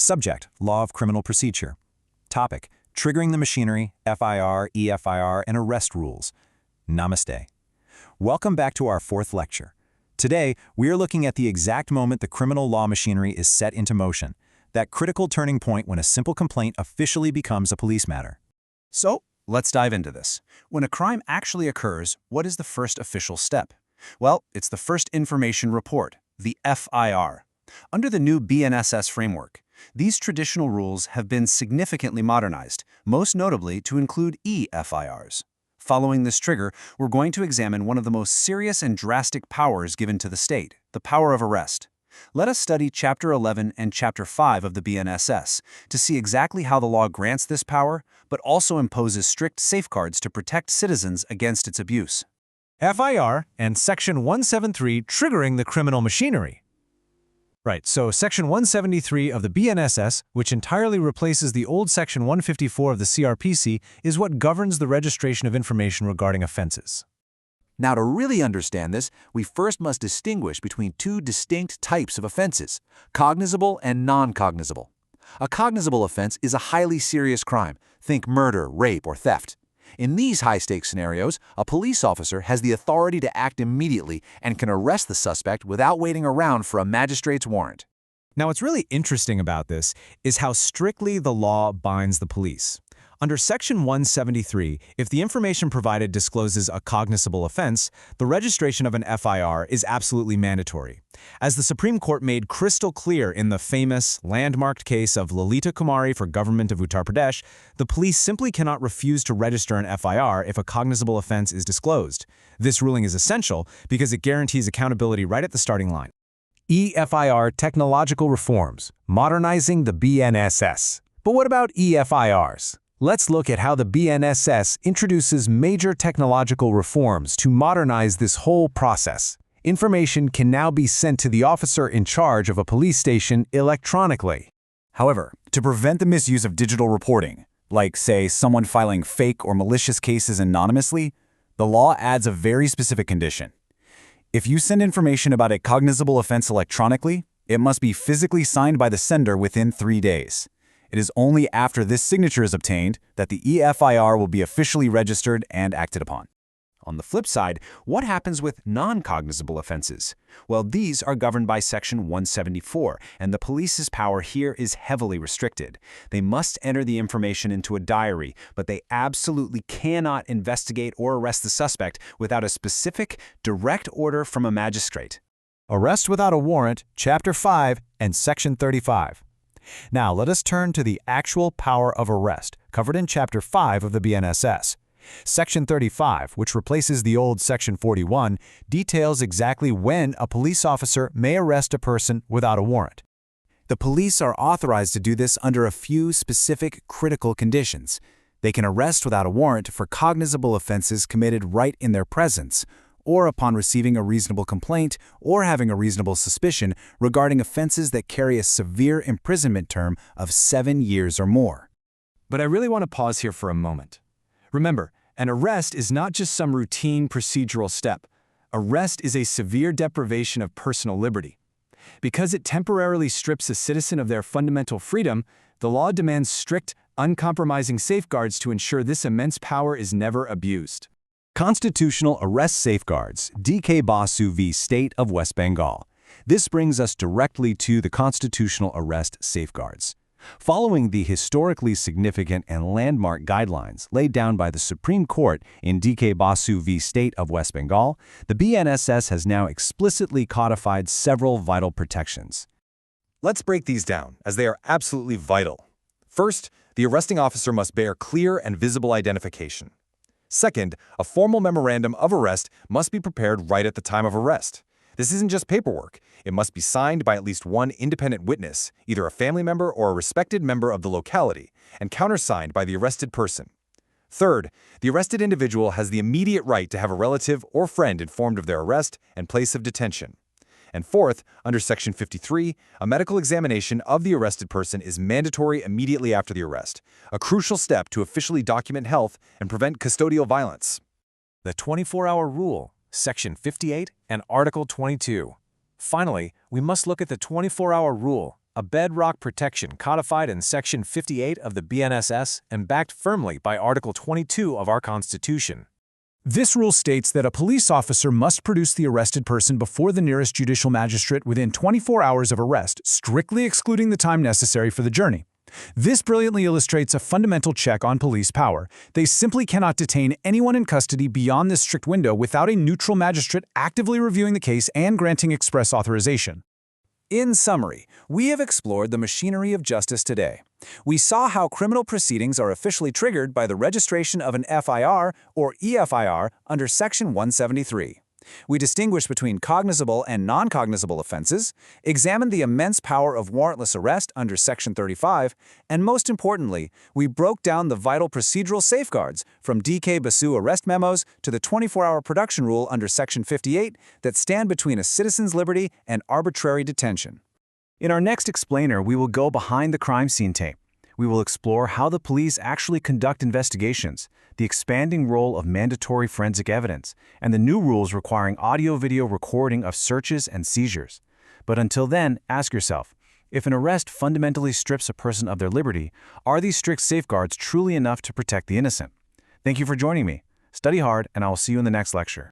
Subject, Law of Criminal Procedure. Topic, Triggering the Machinery, FIR, E-FIR, and Arrest Rules. Namaste. Welcome back to our fourth lecture. Today, we are looking at the exact moment the criminal law machinery is set into motion, that critical turning point when a simple complaint officially becomes a police matter. So, let's dive into this. When a crime actually occurs, what is the first official step? Well, it's the First Information Report, the FIR. Under the new BNSS framework, these traditional rules have been significantly modernized, most notably to include E-FIRs. Following this trigger, we're going to examine one of the most serious and drastic powers given to the state, the power of arrest. Let us study Chapter 11 and Chapter 5 of the BNSS to see exactly how the law grants this power, but also imposes strict safeguards to protect citizens against its abuse. FIR and Section 173 triggering the criminal machinery. Right, so Section 173 of the BNSS, which entirely replaces the old Section 154 of the CRPC, is what governs the registration of information regarding offenses. Now, to really understand this, we first must distinguish between two distinct types of offenses, cognizable and non-cognizable. A cognizable offense is a highly serious crime. Think murder, rape, or theft. In these high-stakes scenarios, a police officer has the authority to act immediately and can arrest the suspect without waiting around for a magistrate's warrant. Now, what's really interesting about this is how strictly the law binds the police. Under Section 173, if the information provided discloses a cognizable offense, the registration of an FIR is absolutely mandatory. As the Supreme Court made crystal clear in the famous, landmarked case of Lalita Kumari for Government of Uttar Pradesh, the police simply cannot refuse to register an FIR if a cognizable offense is disclosed. This ruling is essential because it guarantees accountability right at the starting line. E-FIR technological reforms, modernizing the BNSS. But what about E-FIRs? Let's look at how the BNSS introduces major technological reforms to modernize this whole process. Information can now be sent to the officer in charge of a police station electronically. However, to prevent the misuse of digital reporting, like, say, someone filing fake or malicious cases anonymously, the law adds a very specific condition. If you send information about a cognizable offense electronically, it must be physically signed by the sender within 3 days. It is only after this signature is obtained that the E-FIR will be officially registered and acted upon. On the flip side, what happens with non-cognizable offenses? Well, these are governed by Section 174, and the police's power here is heavily restricted. They must enter the information into a diary, but they absolutely cannot investigate or arrest the suspect without a specific, direct order from a magistrate. Arrest without a warrant, Chapter 5 and Section 35. Now, let us turn to the actual power of arrest, covered in Chapter 5 of the BNSS. Section 35, which replaces the old Section 41, details exactly when a police officer may arrest a person without a warrant. The police are authorized to do this under a few specific critical conditions. They can arrest without a warrant for cognizable offenses committed right in their presence, or upon receiving a reasonable complaint or having a reasonable suspicion regarding offenses that carry a severe imprisonment term of 7 years or more. But I really want to pause here for a moment. Remember, an arrest is not just some routine procedural step. Arrest is a severe deprivation of personal liberty. Because it temporarily strips a citizen of their fundamental freedom, the law demands strict, uncompromising safeguards to ensure this immense power is never abused. Constitutional Arrest Safeguards, DK Basu v. State of West Bengal. This brings us directly to the Constitutional Arrest Safeguards. Following the historically significant and landmark guidelines laid down by the Supreme Court in DK Basu v. State of West Bengal, the BNSS has now explicitly codified several vital protections. Let's break these down, as they are absolutely vital. First, the arresting officer must bear clear and visible identification. Second, a formal memorandum of arrest must be prepared right at the time of arrest. This isn't just paperwork. It must be signed by at least one independent witness, either a family member or a respected member of the locality, and countersigned by the arrested person. Third, the arrested individual has the immediate right to have a relative or friend informed of their arrest and place of detention. And fourth, under Section 53, a medical examination of the arrested person is mandatory immediately after the arrest, a crucial step to officially document health and prevent custodial violence. The 24-hour rule, Section 58 and Article 22. Finally, we must look at the 24-hour rule, a bedrock protection codified in Section 58 of the BNSS and backed firmly by Article 22 of our Constitution. This rule states that a police officer must produce the arrested person before the nearest judicial magistrate within 24 hours of arrest, strictly excluding the time necessary for the journey. This brilliantly illustrates a fundamental check on police power. They simply cannot detain anyone in custody beyond this strict window without a neutral magistrate actively reviewing the case and granting express authorization. In summary, we have explored the machinery of justice today. We saw how criminal proceedings are officially triggered by the registration of an FIR or E-FIR under Section 173. We distinguished between cognizable and non-cognizable offenses, examined the immense power of warrantless arrest under Section 35, and most importantly, we broke down the vital procedural safeguards from D.K. Basu arrest memos to the 24-hour production rule under Section 58 that stand between a citizen's liberty and arbitrary detention. In our next explainer, we will go behind the crime scene tape. We will explore how the police actually conduct investigations, the expanding role of mandatory forensic evidence, and the new rules requiring audio-video recording of searches and seizures. But until then, ask yourself, if an arrest fundamentally strips a person of their liberty, are these strict safeguards truly enough to protect the innocent? Thank you for joining me. Study hard, and I will see you in the next lecture.